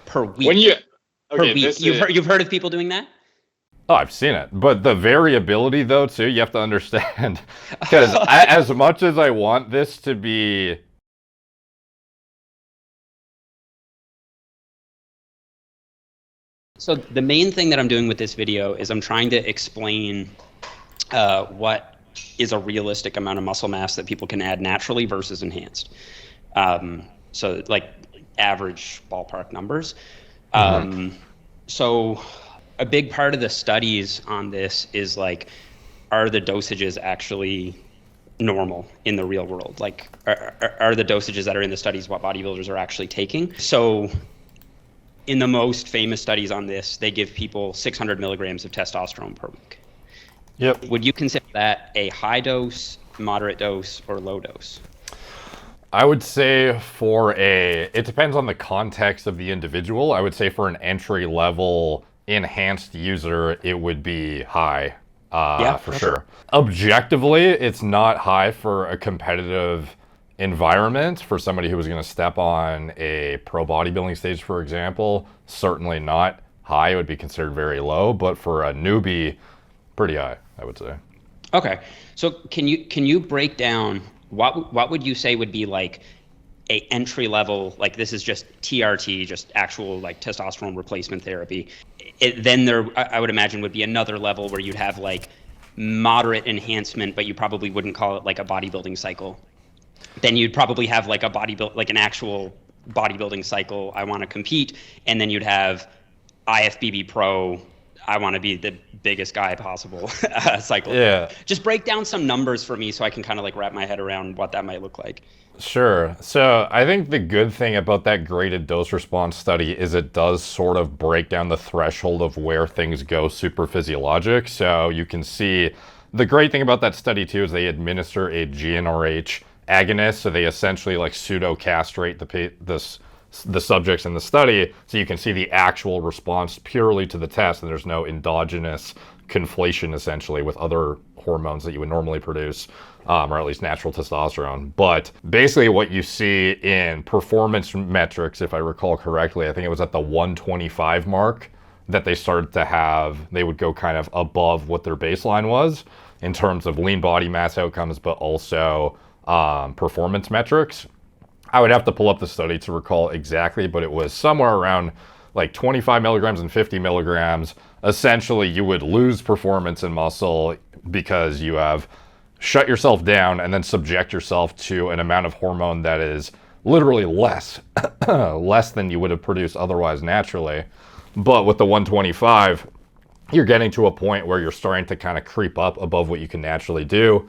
per week. When you per week. You've heard of people doing that? Oh, I've seen it. But the variability, though, too, you have to understand. Because as much as I want this to be... So the main thing that I'm doing with this video is I'm trying to explain what is a realistic amount of muscle mass that people can add naturally versus enhanced. So like average ballpark numbers. So a big part of the studies on this is like, are the dosages actually normal in the real world? Like, are the dosages that are in the studies what bodybuilders are actually taking? So in the most famous studies on this, they give people 600 milligrams of testosterone per week. Yep. Would you consider that a high dose, moderate dose, or low dose? I would say it depends on the context of the individual. I would say for an entry level enhanced user, it would be high, for sure. Objectively, it's not high for a competitive environment. For somebody who was going to step on a pro bodybuilding stage, for example, certainly not high. It would be considered very low, but for a newbie, pretty high, I would say. Okay, so can you break down what would you say would be like a entry level, like this is just TRT, just actual like testosterone replacement therapy. Then there, I would imagine, would be another level where you'd have like moderate enhancement, but you probably wouldn't call it like a bodybuilding cycle. Then you'd probably have like like an actual bodybuilding cycle, I want to compete, and then you'd have IFBB Pro, I want to be the biggest guy possible cycle. Yeah. Just break down some numbers for me so I can kind of like wrap my head around what that might look like. Sure. So I think the good thing about that graded dose response study is it does sort of break down the threshold of where things go super physiologic. So you can see the great thing about that study too is they administer a GnRH agonist. So they essentially like pseudo castrate the subjects in the study, so you can see the actual response purely to the test, and there's no endogenous conflation essentially with other hormones that you would normally produce, or at least natural testosterone. But basically what you see in performance metrics, if I recall correctly, I think it was at the 125 mark that they started to they would go kind of above what their baseline was in terms of lean body mass outcomes, but also performance metrics. I would have to pull up the study to recall exactly, but it was somewhere around like 25 milligrams and 50 milligrams. Essentially, you would lose performance in muscle because you have shut yourself down and then subject yourself to an amount of hormone that is literally less than you would have produced otherwise naturally. But with the 125, you're getting to a point where you're starting to kind of creep up above what you can naturally do.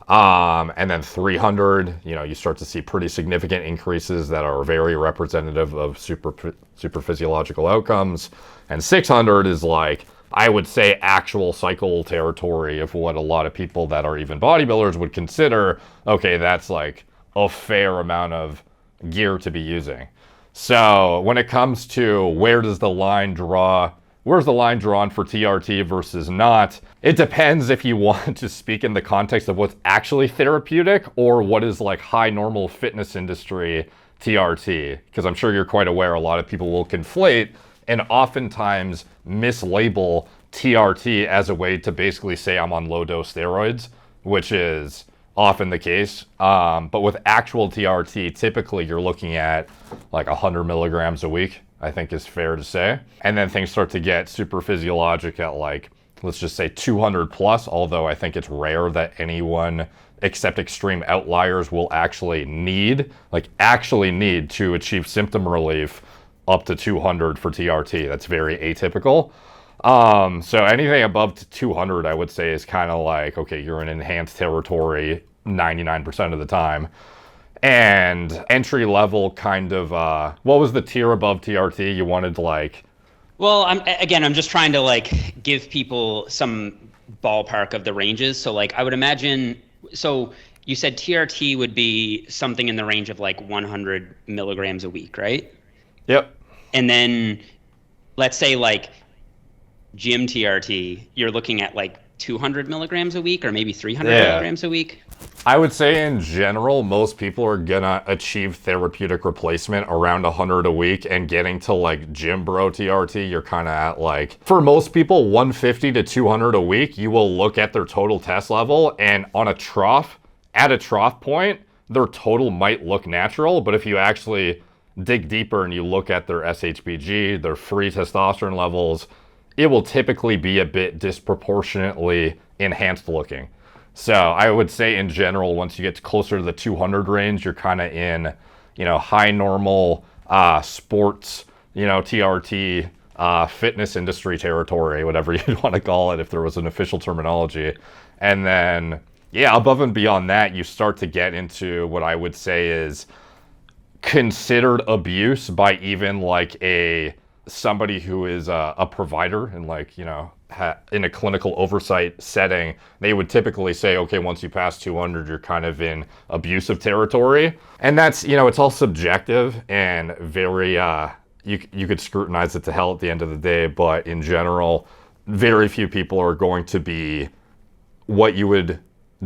And then 300, you start to see pretty significant increases that are very representative of super physiological outcomes. And 600 is like, I would say, actual cycle territory of what a lot of people that are even bodybuilders would consider, okay, that's like a fair amount of gear to be using. So when it comes to where's the line drawn for TRT versus not, it depends if you want to speak in the context of what's actually therapeutic or what is like high normal fitness industry TRT, because I'm sure you're quite aware a lot of people will conflate and oftentimes mislabel TRT as a way to basically say I'm on low dose steroids, which is often the case. But with actual TRT, typically you're looking at like 100 milligrams a week, I think is fair to say. And then things start to get super physiologic at like, let's just say 200 plus, although I think it's rare that anyone except extreme outliers will actually need to achieve symptom relief up to 200 for TRT. That's very atypical. So anything above 200, I would say is kind of like, okay, you're in enhanced territory 99% of the time. And entry level kind of, what was the tier above TRT you wanted to like? Well, I'm just trying to like give people some ballpark of the ranges. So like I would imagine, so you said TRT would be something in the range of like 100 milligrams a week, right? Yep. And then let's say like gym TRT, you're looking at like 200 milligrams a week or maybe 300 Yeah. milligrams a week? I would say in general, most people are gonna achieve therapeutic replacement around 100 a week, and getting to like gym bro TRT, you're kind of at like, for most people, 150 to 200 a week. You will look at their total test level, and on a trough, at a trough point, their total might look natural, but if you actually dig deeper and you look at their SHBG, their free testosterone levels, it will typically be a bit disproportionately enhanced looking. So I would say in general, once you get closer to the 200 range, you're kind of in, high normal sports, TRT, fitness industry territory, whatever you'd want to call it if there was an official terminology. And then, yeah, above and beyond that, you start to get into what I would say is considered abuse by even like somebody who is a provider and like, in a clinical oversight setting. They would typically say, okay, once you pass 200, you're kind of in abusive territory. And that's, it's all subjective and very, you could scrutinize it to hell at the end of the day, but in general, very few people are going to be what you would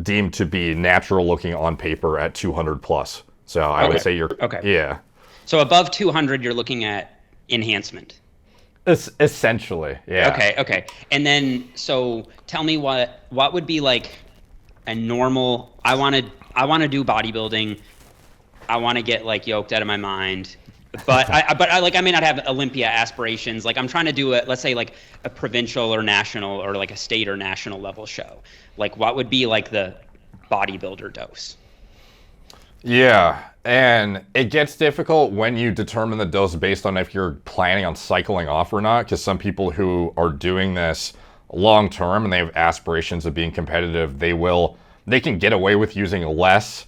deem to be natural looking on paper at 200 plus. So I would say you're, yeah. So above 200, you're looking at enhancement. Essentially, yeah. Okay. And then, so tell me what would be like a normal, I want to do bodybuilding. I want to get like yoked out of my mind, but I may not have Olympia aspirations. Like I'm trying to do let's say like a provincial or national or like a state or national level show. Like what would be like the bodybuilder dose? Yeah, and it gets difficult when you determine the dose based on if you're planning on cycling off or not, because some people who are doing this long term and they have aspirations of being competitive, they can get away with using less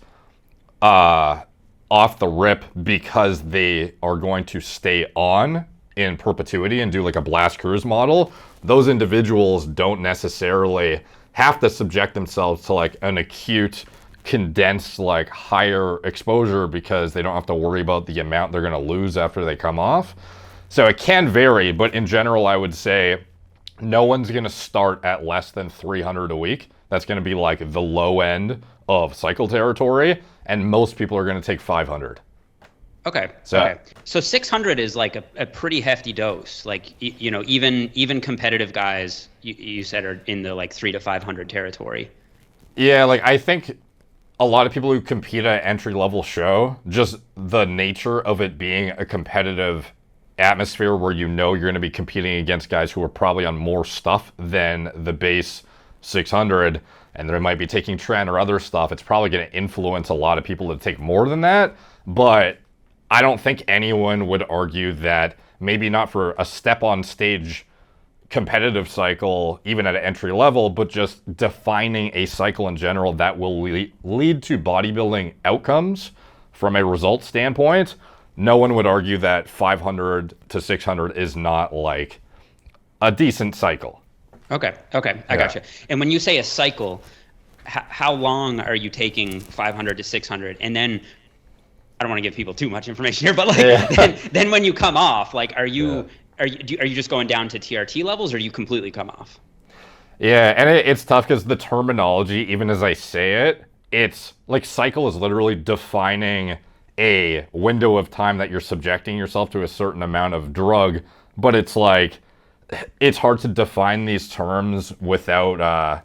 off the rip because they are going to stay on in perpetuity and do like a blast cruise model. Those individuals don't necessarily have to subject themselves to like an acute condensed like higher exposure because they don't have to worry about the amount they're going to lose after they come off. So it can vary, but in general I would say no one's going to start at less than 300 a week. That's going to be like the low end of cycle territory, and most people are going to take 500. Okay. So 600 is like a pretty hefty dose. Like even competitive guys you said are in the like 300 to 500 territory. Yeah, like I think a lot of people who compete at entry-level show, just the nature of it being a competitive atmosphere where you're going to be competing against guys who are probably on more stuff than the base 600, and they might be taking tren or other stuff, it's probably going to influence a lot of people to take more than that. But I don't think anyone would argue that maybe not for a step on stage competitive cycle, even at an entry level, but just defining a cycle in general that will lead to bodybuilding outcomes from a result standpoint. No one would argue that 500 to 600 is not like a decent cycle. Okay, I gotcha. And when you say a cycle, how long are you taking 500 to 600? And then, I don't want to give people too much information here, but like then when you come off, like are you just going down to TRT levels, or do you completely come off? Yeah, and it's tough because the terminology, even as I say it, it's like cycle is literally defining a window of time that you're subjecting yourself to a certain amount of drug, but it's like, it's hard to define these terms without,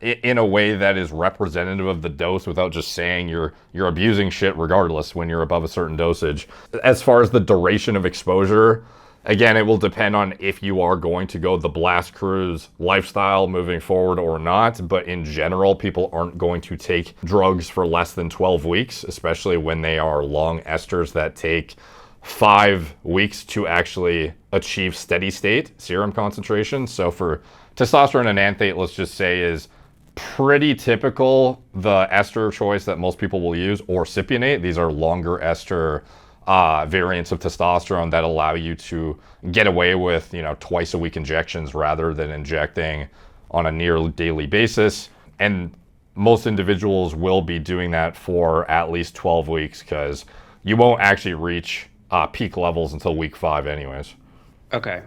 in a way that is representative of the dose without just saying you're abusing shit regardless when you're above a certain dosage. As far as the duration of exposure, again, it will depend on if you are going to go the blast cruise lifestyle moving forward or not, but in general, people aren't going to take drugs for less than 12 weeks, especially when they are long esters that take 5 weeks to actually achieve steady state serum concentration. So for testosterone and anthate, let's just say, is pretty typical, the ester choice that most people will use, or cypionate. These are longer ester variants of testosterone that allow you to get away with, twice a week injections rather than injecting on a near daily basis. And most individuals will be doing that for at least 12 weeks because you won't actually reach peak levels until week 5 anyways. Okay.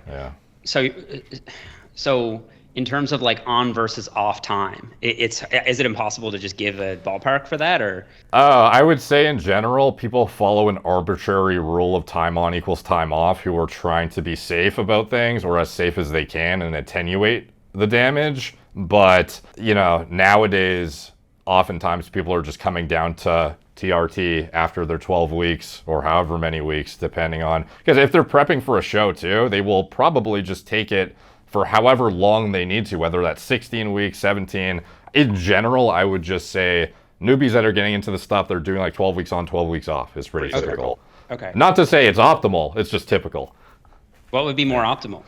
Yeah. So in terms of like on versus off time? Is it impossible to just give a ballpark for that, or? I would say in general, people follow an arbitrary rule of time on equals time off who are trying to be safe about things, or as safe as they can and attenuate the damage. But, nowadays, oftentimes people are just coming down to TRT after their 12 weeks or however many weeks, depending on, because if they're prepping for a show too, they will probably just take it for however long they need to, whether that's 16 weeks, 17. In general, I would just say newbies that are getting into the stuff, they're doing like 12 weeks on, 12 weeks off is pretty typical. Okay. Not to say it's optimal, it's just typical. What would be more optimal?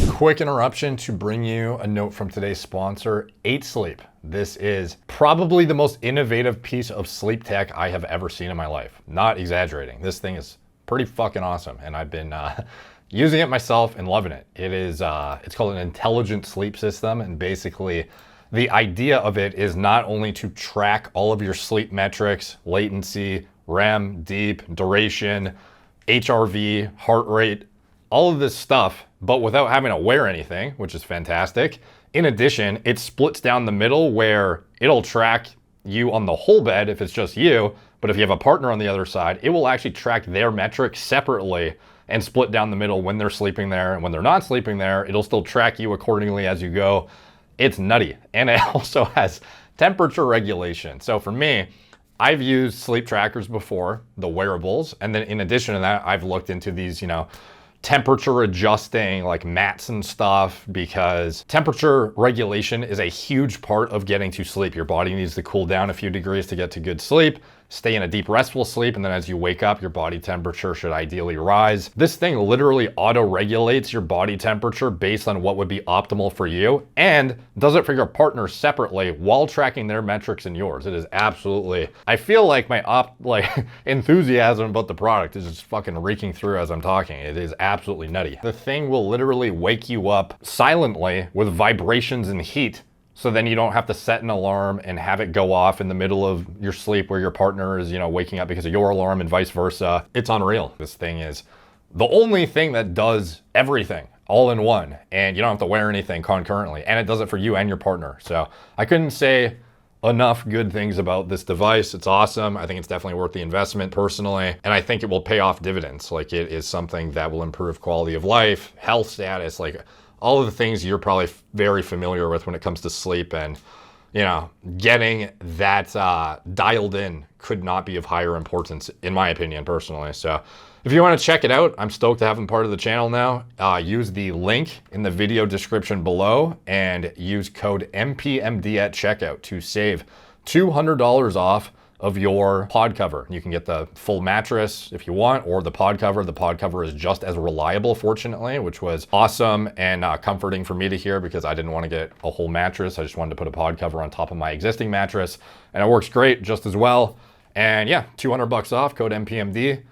Quick interruption to bring you a note from today's sponsor, 8 Sleep. This is probably the most innovative piece of sleep tech I have ever seen in my life. Not exaggerating. This thing is pretty fucking awesome, and I've been using it myself and loving it. It is, it's called an intelligent sleep system, and basically the idea of it is not only to track all of your sleep metrics, latency, REM, deep, duration, HRV, heart rate, all of this stuff, but without having to wear anything, which is fantastic. In addition, it splits down the middle where it'll track you on the whole bed if it's just you, but if you have a partner on the other side, it will actually track their metrics separately and split down the middle when they're sleeping there, and when they're not sleeping there, it'll still track you accordingly as you go. It's nutty. And it also has temperature regulation. So for me, I've used sleep trackers before, the wearables, and then in addition to that, I've looked into these, temperature adjusting like mats and stuff, because temperature regulation is a huge part of getting to sleep. Your body needs to cool down a few degrees to get to good sleep. Stay in a deep restful sleep, and then as you wake up, your body temperature should ideally rise. This thing literally auto-regulates your body temperature based on what would be optimal for you, and does it for your partner separately while tracking their metrics and yours. It is absolutely, I feel like my enthusiasm about the product is just fucking reeking through as I'm talking. It is absolutely nutty. The thing will literally wake you up silently with vibrations and heat, so then you don't have to set an alarm and have it go off in the middle of your sleep where your partner is, waking up because of your alarm and vice versa. It's unreal. This thing is the only thing that does everything all in one, and you don't have to wear anything concurrently, and it does it for you and your partner. So I couldn't say enough good things about this device. It's awesome. I think it's definitely worth the investment personally, and I think it will pay off dividends. Like, it is something that will improve quality of life, health status, like all of the things you're probably very familiar with when it comes to sleep, and getting that dialed in could not be of higher importance, in my opinion, personally. So if you want to check it out, I'm stoked to have them part of the channel now. Use the link in the video description below and use code MPMD at checkout to save $200 off of your pod cover. You can get the full mattress if you want, or the pod cover. The pod cover is just as reliable, fortunately, which was awesome and comforting for me to hear, because I didn't want to get a whole mattress. I just wanted to put a pod cover on top of my existing mattress, and it works great just as well. And yeah, $200 off, code MPMD.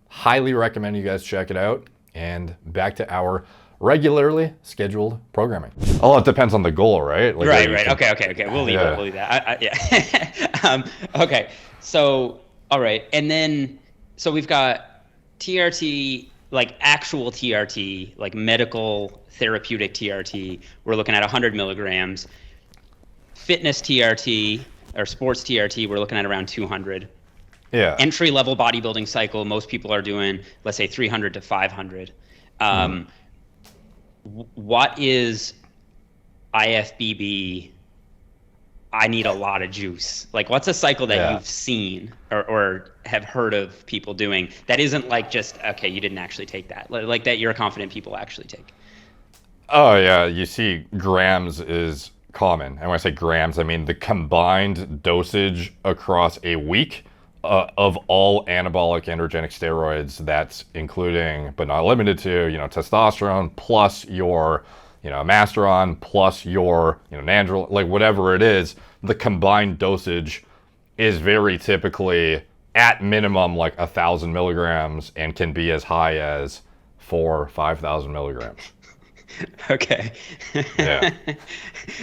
Highly recommend you guys check it out. And back to our regularly scheduled programming. Oh, it depends on the goal, right? Like, right. Okay. We'll leave it. We'll leave that. Yeah. Okay. So, all right. And then, so we've got TRT, like actual TRT, like medical therapeutic TRT. We're looking at 100 milligrams. Fitness TRT or sports TRT, we're looking at around 200. Yeah. Entry level bodybuilding cycle, most people are doing, let's say 300 to 500. What is IFBB? I need a lot of juice. Like, what's a cycle that you've seen or have heard of people doing that isn't like just, okay, you didn't actually take that, like that you're confident people actually take? Oh yeah, you see grams is common. And when I say grams, I mean the combined dosage across a week of all anabolic androgenic steroids. That's including, but not limited to, testosterone plus your, masteron plus your, nandrolone, like whatever it is. The combined dosage is very typically at minimum like 1,000 milligrams and can be as high as 4,000 or 5,000 milligrams. Okay. Yeah.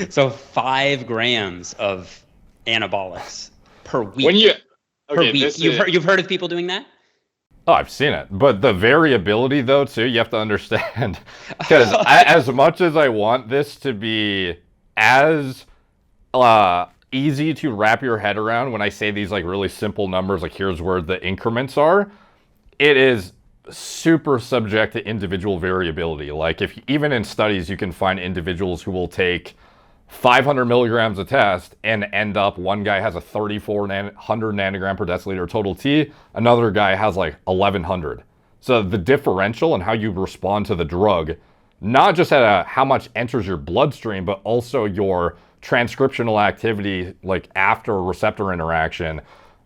So 5 grams of anabolics per week. When you per week. You've heard of people doing that? Oh, I've seen it. But the variability, though, too, you have to understand. Because as much as I want this to be as easy to wrap your head around when I say these like really simple numbers, like here's where the increments are, it is super subject to individual variability. Like if even in studies, you can find individuals who will take 500 milligrams a test and end up, one guy has a 3,400 nanogram per deciliter total T, another guy has like 1,100. So the differential and how you respond to the drug, not just at how much enters your bloodstream, but also your transcriptional activity, like after receptor interaction,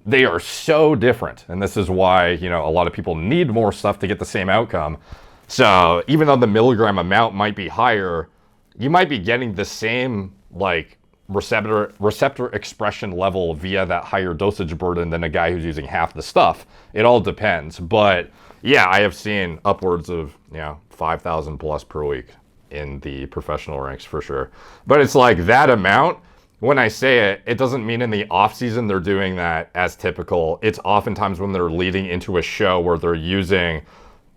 they are so different. And this is why, you know, a lot of people need more stuff to get the same outcome. So even though the milligram amount might be higher, you might be getting the same like receptor expression level via that higher dosage burden than a guy who's using half the stuff. It all depends. But yeah, I have seen upwards of, you know, 5,000 plus per week in the professional ranks for sure. But it's like that amount, when I say it, it doesn't mean in the off season they're doing that as typical. It's oftentimes when they're leading into a show where they're using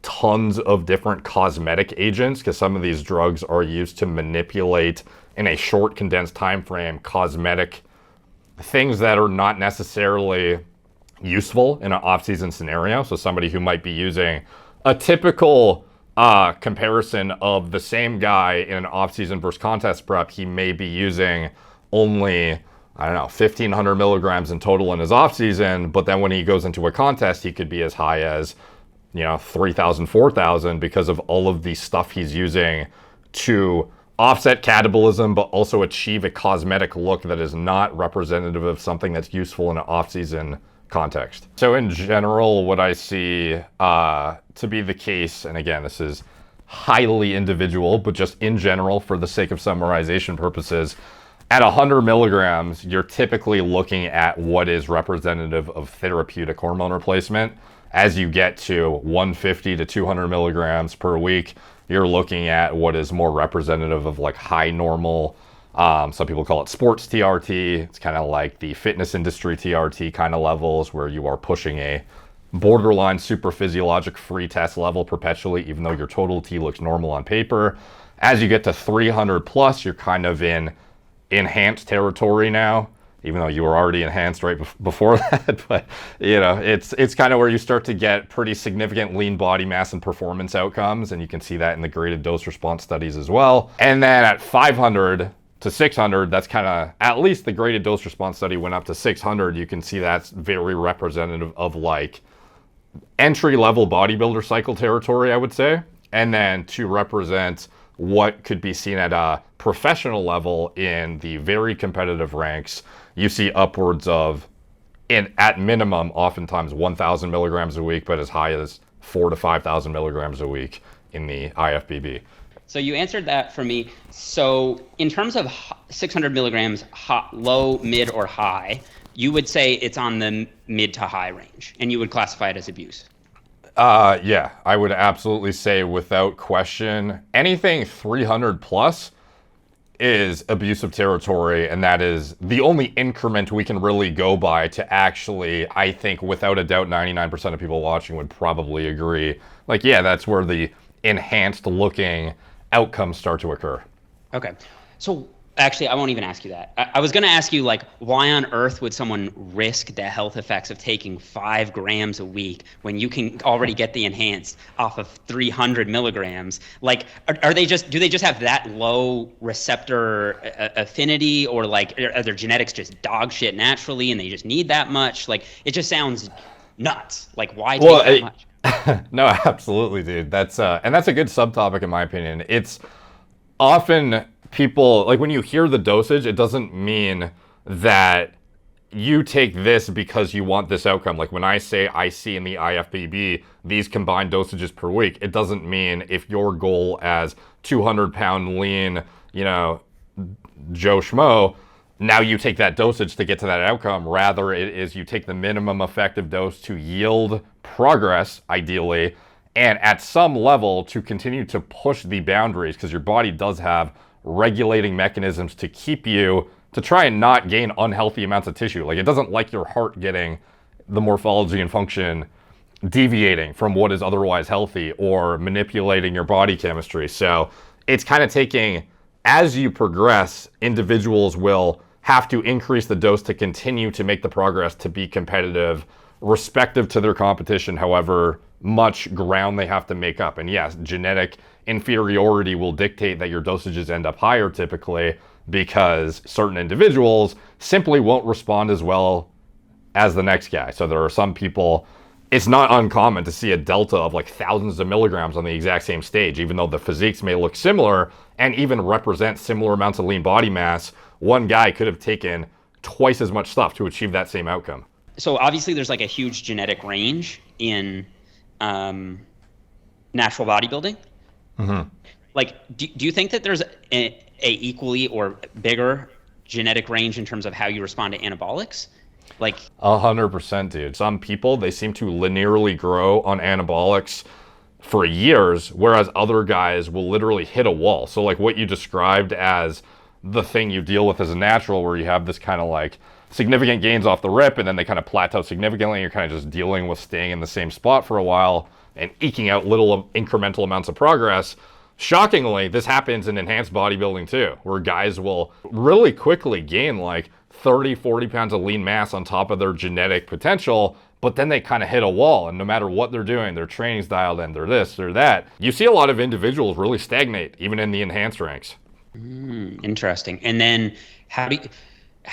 tons of different cosmetic agents, because some of these drugs are used to manipulate in a short condensed time frame cosmetic things that are not necessarily useful in an off-season scenario. So somebody who might be using a typical comparison of the same guy in an off-season versus contest prep, he may be using only, I don't know, 1,500 milligrams in total in his off-season, but then when he goes into a contest, he could be as high as, you know, 3,000, 4,000 because of all of the stuff he's using to offset catabolism, but also achieve a cosmetic look that is not representative of something that's useful in an off-season context. So in general, what I see to be the case, and again, this is highly individual, but just in general, for the sake of summarization purposes, at 100 milligrams, you're typically looking at what is representative of therapeutic hormone replacement. As you get to 150 to 200 milligrams per week, you're looking at what is more representative of like high normal. Some people call it sports TRT. It's kind of like the fitness industry TRT kind of levels where you are pushing a borderline super physiologic free test level perpetually, even though your total T looks normal on paper. As you get to 300 plus, you're kind of in enhanced territory now, even though you were already enhanced right before that. But, you know, it's kind of where you start to get pretty significant lean body mass and performance outcomes. And you can see that in the graded dose response studies as well. And then at 500 to 600, that's kind of, at least the graded dose response study went up to 600. You can see that's very representative of like entry level bodybuilder cycle territory, I would say. And then to represent what could be seen at a professional level in the very competitive ranks, you see upwards of, at minimum, oftentimes 1,000 milligrams a week, but as high as 4,000 to 5,000 milligrams a week in the IFBB. So you answered that for me. So in terms of 600 milligrams, low, mid, or high, you would say it's on the mid to high range, and you would classify it as abuse. Yeah, I would absolutely say without question, anything 300 plus is abusive territory, and that is the only increment we can really go by to actually, I think without a doubt, 99% of people watching would probably agree. Like, yeah, that's where the enhanced looking outcomes start to occur. Okay. So actually, I won't even ask you that. I was going to ask you, like, why on earth would someone risk the health effects of taking 5 grams a week when you can already get the enhanced off of 300 milligrams? Like, do they just have that low receptor affinity, or like, are their genetics just dog shit naturally and they just need that much? Like, it just sounds nuts. Like, why take that much? No, absolutely, dude. That's and that's a good subtopic in my opinion. It's often people, like when you hear the dosage, it doesn't mean that you take this because you want this outcome. Like when I say I see in the IFBB these combined dosages per week, it doesn't mean if your goal as 200-pound lean, you know, Joe Schmo, now you take that dosage to get to that outcome. Rather, it is you take the minimum effective dose to yield progress, ideally, and at some level to continue to push the boundaries, because your body does have regulating mechanisms to keep you, to try and not gain unhealthy amounts of tissue. Like, it doesn't like your heart getting the morphology and function deviating from what is otherwise healthy or manipulating your body chemistry. So it's kind of taking, as you progress, individuals will have to increase the dose to continue to make the progress to be competitive, respective to their competition, however much ground they have to make up. And yes, genetic inferiority will dictate that your dosages end up higher typically, because certain individuals simply won't respond as well as the next guy. So there are some people, it's not uncommon to see a delta of like thousands of milligrams on the exact same stage, even though the physiques may look similar and even represent similar amounts of lean body mass. One guy could have taken twice as much stuff to achieve that same outcome. So obviously there's like a huge genetic range in natural bodybuilding. Mm-hmm. Like, do you think that there's a equally or bigger genetic range in terms of how you respond to anabolics? Like 100%, dude. Some people, they seem to linearly grow on anabolics for years, whereas other guys will literally hit a wall. So like what you described as the thing you deal with as a natural, where you have this kind of like significant gains off the rip and then they kind of plateau significantly, and you're kind of just dealing with staying in the same spot for a while and eking out little incremental amounts of progress. Shockingly, this happens in enhanced bodybuilding too, where guys will really quickly gain like 30, 40 pounds of lean mass on top of their genetic potential, but then they kind of hit a wall, and no matter what they're doing, their training's dialed in, they're this, they're that. You see a lot of individuals really stagnate, even in the enhanced ranks. Interesting. And then how do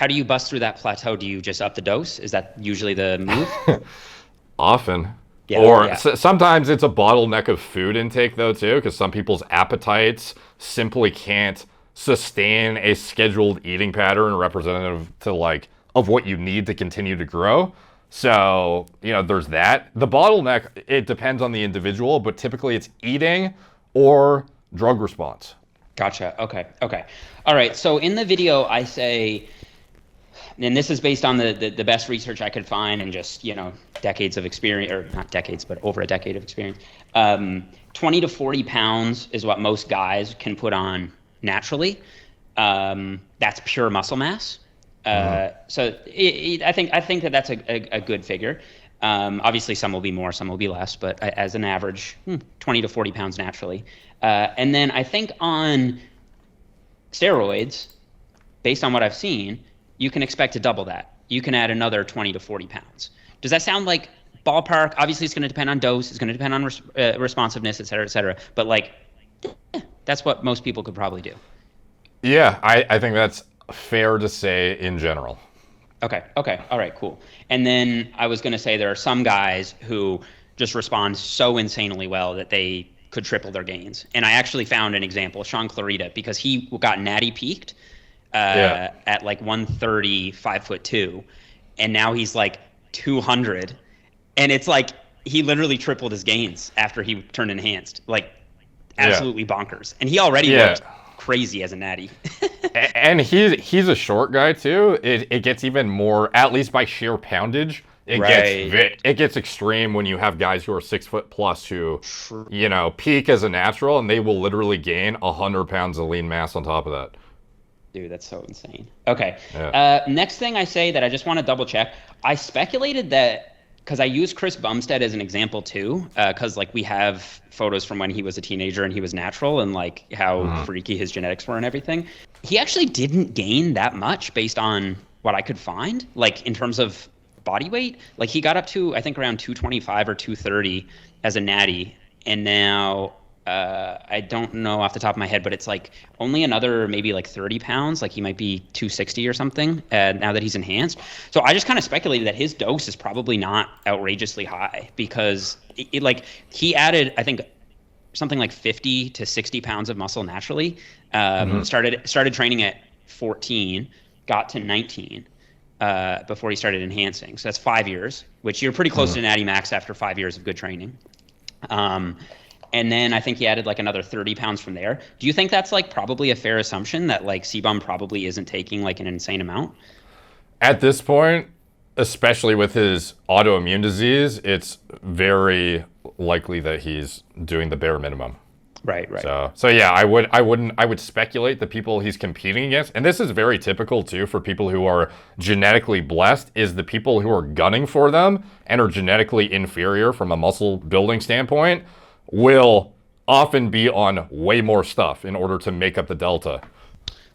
you bust through that plateau? Do you just up the dose? Is that usually the move? Often. Yeah, or yeah. Sometimes it's a bottleneck of food intake though too, because some people's appetites simply can't sustain a scheduled eating pattern representative to like of what you need to continue to grow. So, you know, there's that. The bottleneck, it depends on the individual, but typically it's eating or drug response. Gotcha. Okay. All right. So in the video, I say, and this is based on the best research I could find and just, you know, decades of experience, or not decades, but over a decade of experience. 20 to 40 pounds is what most guys can put on naturally. That's pure muscle mass. So I think that's a good figure. Obviously some will be more, some will be less, but as an average, 20 to 40 pounds naturally. And then I think on steroids, based on what I've seen, you can expect to double that. You can add another 20 to 40 pounds. Does that sound like ballpark? Obviously it's going to depend on dose, it's going to depend on responsiveness, et cetera, but like, that's what most people could probably do. Yeah, I think that's fair to say in general. Okay. All right, cool. And then I was going to say there are some guys who just respond so insanely well that they could triple their gains. And I actually found an example, Sean Clarita, because he got Natty peaked at like 130, 5'2", and now he's like 200. And it's like he literally tripled his gains after he turned enhanced. Like absolutely bonkers. And he already looked crazy as a natty. And he's a short guy too. It gets even more, at least by sheer poundage. It gets extreme when you have guys who are 6 foot plus who, you know, peak as a natural, and they will literally gain 100 pounds of lean mass on top of that. Dude, that's so insane. Okay. Yeah. Next thing I say that I just want to double check. I speculated that, because I use Chris Bumstead as an example too, because like we have photos from when he was a teenager and he was natural, and like how freaky his genetics were and everything. He actually didn't gain that much based on what I could find, like in terms of body weight. Like he got up to, I think, around 225 or 230 as a natty, and now I don't know off the top of my head, but it's like only another maybe like 30 pounds. Like he might be 260 or something now that he's enhanced. So I just kind of speculated that his dose is probably not outrageously high, because it like he added, I think, something like 50 to 60 pounds of muscle naturally. Started training at 14, got to 19 before he started enhancing. So that's 5 years, which you're pretty close to natty max after 5 years of good training. And then I think he added like another 30 pounds from there. Do you think that's like probably a fair assumption that like CBum probably isn't taking like an insane amount? At this point, especially with his autoimmune disease, it's very likely that he's doing the bare minimum. Right, right. So yeah, I would speculate the people he's competing against, and this is very typical too for people who are genetically blessed, is the people who are gunning for them and are genetically inferior from a muscle building standpoint will often be on way more stuff in order to make up the delta.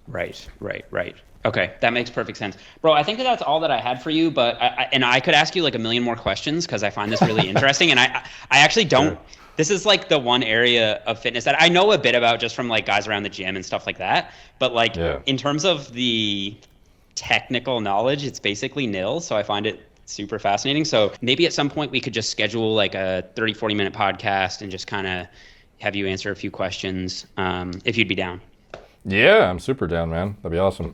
Right, right, right. Okay, that makes perfect sense, bro. I think that's all that I had for you, but I could ask you like a million more questions because I find this really interesting, and I actually don't. Sure. This is like the one area of fitness that I know a bit about just from like guys around the gym and stuff like that. But like Yeah. in terms of the technical knowledge, it's basically nil. So I find it super fascinating. So maybe at some point we could just schedule like a 30, 40-minute podcast and just kind of have you answer a few questions if you'd be down. Yeah, I'm super down, man. That'd be awesome.